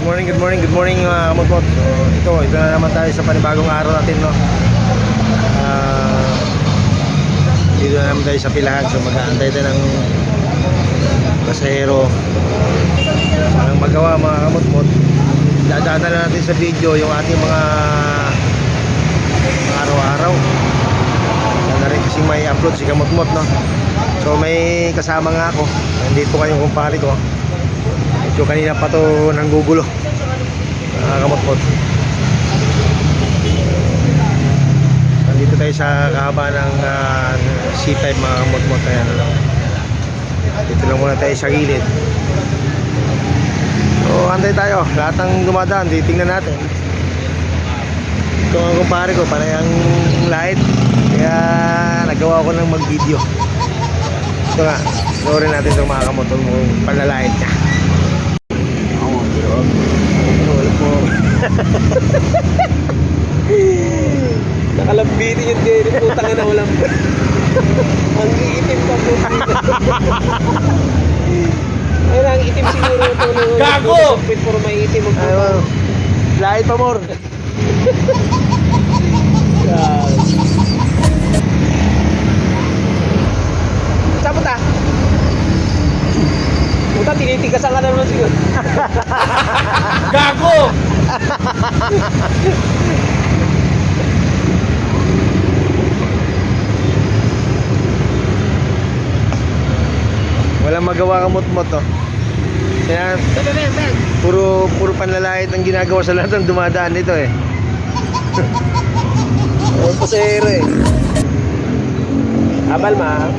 good morning mga kamutmot. So, ito na naman tayo sa panibagong araw natin, no. Dito na naman tayo sa pilahan. So mag-aantay tayo ng pasahero. Walang magawa mga kamutmot. Dadaan na natin sa video yung ating mga araw-araw. Na rin kasi may upload si kamutmot, no. So may kasama nga ako. Nandito kayong kumpare ko. Medyo kanina pa to nanggugulo, kamutmot. Nandito tayo sa kahaba ng C5 mga kamutmot. Ayan. Dito lang muna tayo sa gilid. So antay tayo. Lahat ng dumadaan, titingnan natin. Ito ang kumpare ko, panay ang light. Kaya nagawa ko ng mag-video. Ito nga, sorry natin itong mga kamutmot kung panlalait niya. Wala po. Nakalambitin yung dere, putang na walang ang iitim pa po. Ayun, ang itim siguro ito. Gago! Pit puro may itim. Ayun, light pa more. Saan punta? Puta, tinitigasan ka naman siguro. Gago! Walang magawa kamutmot, no. Kaya puro panlalait ang ginagawa sa lahat ng dumadaan dito eh. Pasahero eh. Abal ma.